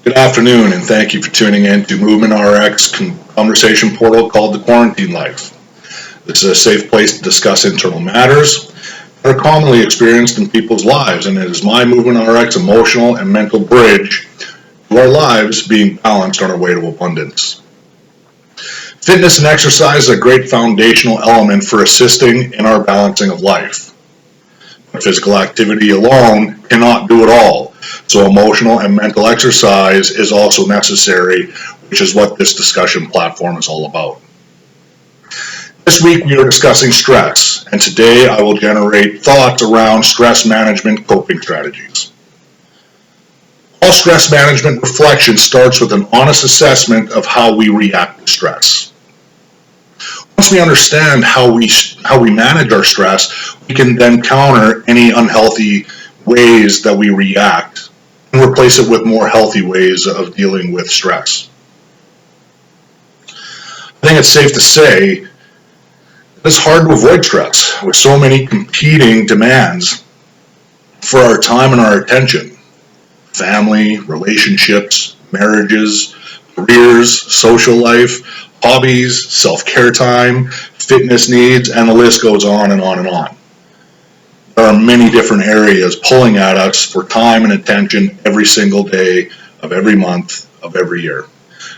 Good afternoon, and thank you for tuning in to Movement RX conversation portal called The Quarantine Life. This is a safe place to discuss internal matters that are commonly experienced in people's lives, and it is my Movement RX emotional and mental bridge to our lives being balanced on our way to abundance. Fitness and exercise is a great foundational element for assisting in our balancing of life. But physical activity alone cannot do it all. So emotional and mental exercise is also necessary, which is what this discussion platform is all about. This week we are discussing stress, and today I will generate thoughts around stress management coping strategies. All stress management reflection starts with an honest assessment of how we react to stress. Once we understand how we manage our stress, we can then counter any unhealthy ways that we react and replace it with more healthy ways of dealing with stress. I think it's safe to say it's hard to avoid stress with so many competing demands for our time and our attention. Family, relationships, marriages, careers, social life, hobbies, self-care time, fitness needs, and the list goes on and on and on. There are many different areas pulling at us for time and attention every single day of every month of every year.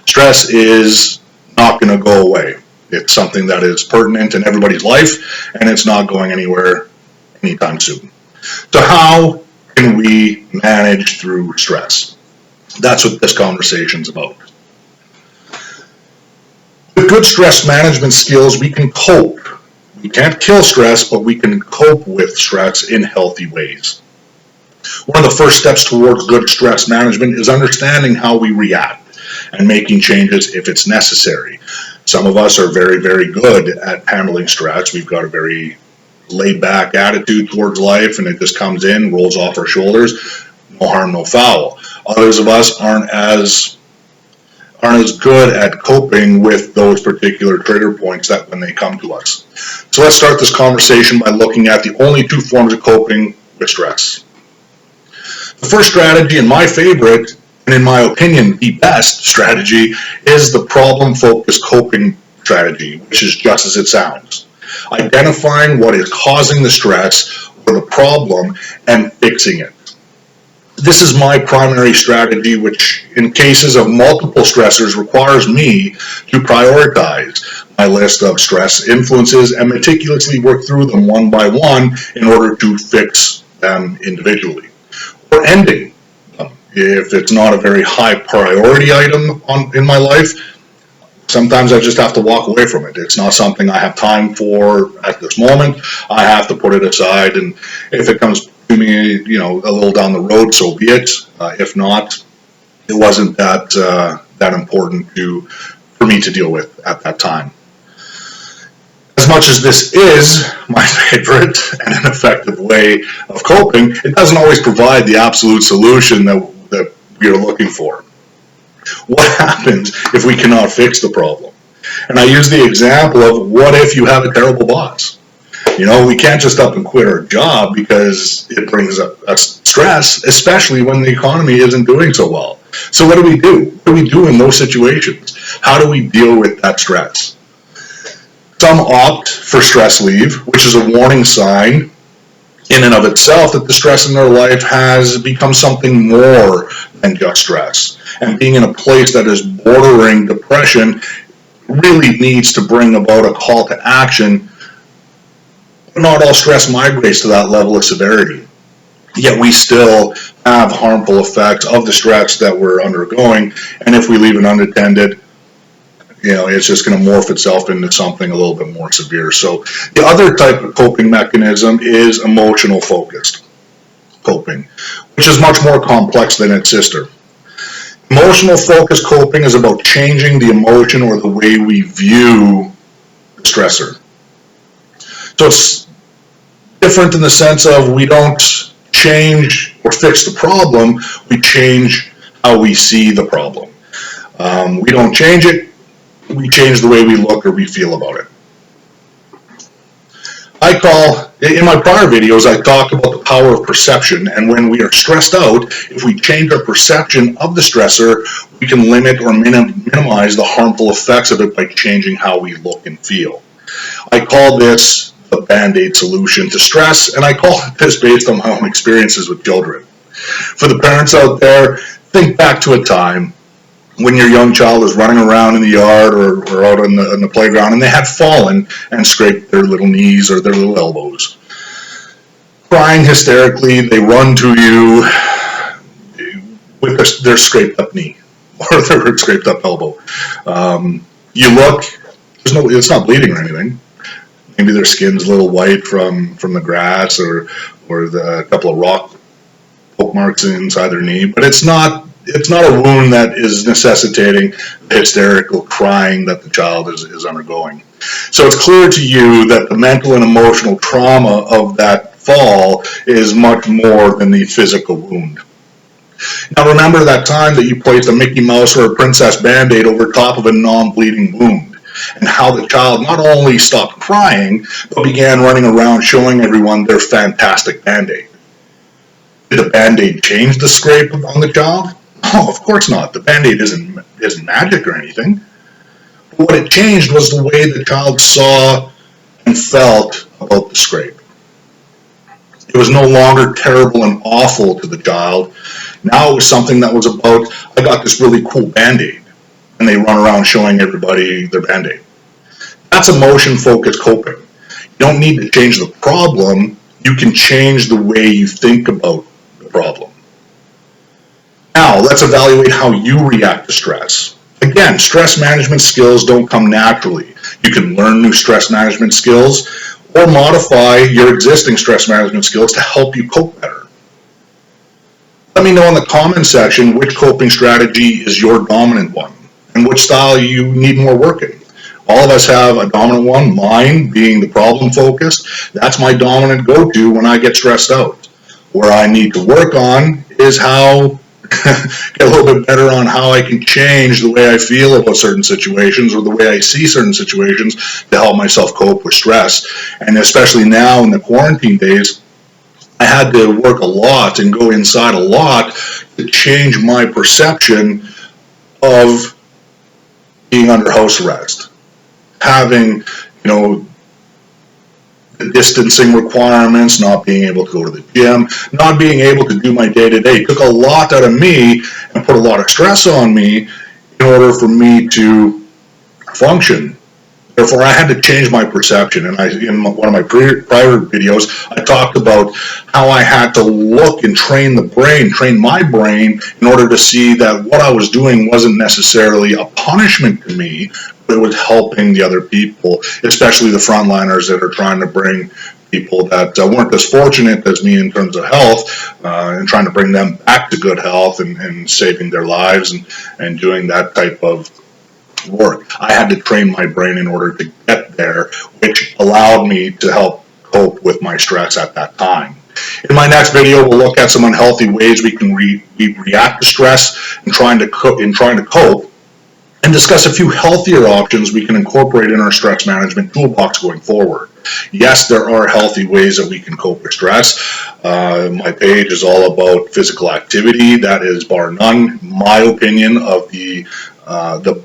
Stress is not going to go away. It's something that is pertinent in everybody's life, and it's not going anywhere anytime soon. So how can we manage through stress? That's what this conversation is about. With good stress management skills, we can cope. We can't kill stress, but we can cope with stress in healthy ways. One of the first steps towards good stress management is understanding how we react and making changes if it's necessary. Some of us are very, very good at handling stress. We've got a very laid-back attitude towards life, and it just comes in, rolls off our shoulders, no harm, no foul. Others of us aren't as good at coping with those particular trigger points that when they come to us. So let's start this conversation by looking at the only two forms of coping with stress. The first strategy, and my favorite, and in my opinion, the best strategy, is the problem-focused coping strategy, which is just as it sounds. Identifying what is causing the stress or the problem and fixing it. This is my primary strategy, which in cases of multiple stressors requires me to prioritize my list of stress influences and meticulously work through them one by one in order to fix them individually. Or ending them. If it's not a very high priority item in my life, sometimes I just have to walk away from it. It's not something I have time for at this moment. I have to put it aside, and if it comes to me, a little down the road, so be it. If not, it wasn't that important for me to deal with at that time. As much as this is my favorite and an effective way of coping, it doesn't always provide the absolute solution that we are looking for. What happens if we cannot fix the problem? And I use the example of what if you have a terrible boss? We can't just up and quit our job because it brings us stress, especially when the economy isn't doing so well. So what do we do? What do we do in those situations? How do we deal with that stress? Some opt for stress leave, which is a warning sign in and of itself that the stress in their life has become something more than just stress. And being in a place that is bordering depression really needs to bring about a call to action. Not all stress migrates to that level of severity, yet we still have harmful effects of the stress that we're undergoing, and if we leave it unattended, it's just going to morph itself into something a little bit more severe. So the other type of coping mechanism is emotional focused coping, which is much more complex than its sister. Emotional focused coping is about changing the emotion or the way we view the stressor. So it's different in the sense of we don't change or fix the problem, we change how we see the problem. We don't change it, we change the way we look or we feel about it. I call In my prior videos, I talked about the power of perception, and when we are stressed out, if we change our perception of the stressor, we can limit or minimize the harmful effects of it by changing how we look and feel. I call this the Band-Aid solution to stress, and I call this based on my own experiences with children. For the parents out there, think back to a time when your young child was running around in the yard or out in the playground and they had fallen and scraped their little knees or their little elbows. Crying hysterically, they run to you with their scraped up knee or their scraped up elbow. You look, it's not bleeding or anything. Maybe their skin's a little white from the grass or a couple of rock poke marks inside their knee, but it's not a wound that is necessitating the hysterical crying that the child is undergoing. So it's clear to you that the mental and emotional trauma of that fall is much more than the physical wound. Now remember that time that you placed a Mickey Mouse or a Princess Band-Aid over top of a non-bleeding wound, and how the child not only stopped crying, but began running around showing everyone their fantastic Band-Aid. Did a Band-Aid change the scrape on the child? Oh, of course not. The Band-Aid isn't magic or anything. But what it changed was the way the child saw and felt about the scrape. It was no longer terrible and awful to the child. Now it was something that was about, I got this really cool Band-Aid. And they run around showing everybody their Band-Aid. That's emotion-focused coping. You don't need to change the problem. You can change the way you think about the problem. Now, let's evaluate how you react to stress. Again, stress management skills don't come naturally. You can learn new stress management skills or modify your existing stress management skills to help you cope better. Let me know in the comment section which coping strategy is your dominant one and which style you need more work in. All of us have a dominant one, mine being the problem focused. That's my dominant go-to when I get stressed out. Where I need to work on is how get a little bit better on how I can change the way I feel about certain situations or the way I see certain situations to help myself cope with stress. And especially now in the quarantine days, I had to work a lot and go inside a lot to change my perception of being under house arrest. Having, the distancing requirements, not being able to go to the gym, not being able to do my day-to-day took a lot out of me and put a lot of stress on me in order for me to function. Therefore, I had to change my perception, and in one of my prior videos, I talked about how I had to look and train my brain in order to see that what I was doing wasn't necessarily a punishment to me, but it was helping the other people, especially the frontliners that are trying to bring people that weren't as fortunate as me in terms of health, and trying to bring them back to good health and saving their lives and doing that type of work. I had to train my brain in order to get there, which allowed me to help cope with my stress at that time. In my next video, we'll look at some unhealthy ways we can react to stress and trying to cope, and discuss a few healthier options we can incorporate in our stress management toolbox going forward. Yes, there are healthy ways that we can cope with stress. My page is all about physical activity. That is, bar none, my opinion of the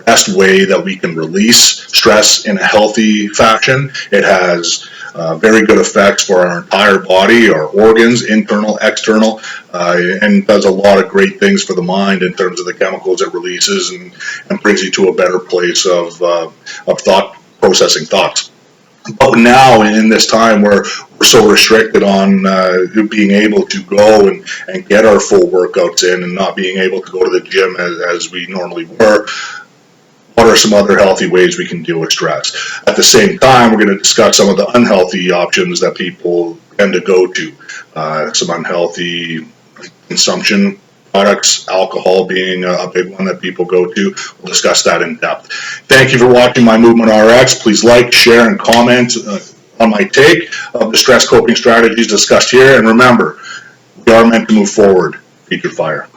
best way that we can release stress in a healthy fashion. It has very good effects for our entire body, our organs, internal, external, and does a lot of great things for the mind in terms of the chemicals it releases and brings you to a better place of processing thoughts. But now in this time where we're so restricted on being able to go and get our full workouts in and not being able to go to the gym as we normally were, what are some other healthy ways we can deal with stress? At the same time, we're going to discuss some of the unhealthy options that people tend to go to. Some unhealthy consumption products, alcohol being a big one that people go to. We'll discuss that in depth. Thank you for watching my Movement RX. Please like, share, and comment on my take of the stress coping strategies discussed here. And remember, we are meant to move forward. Feed your fire.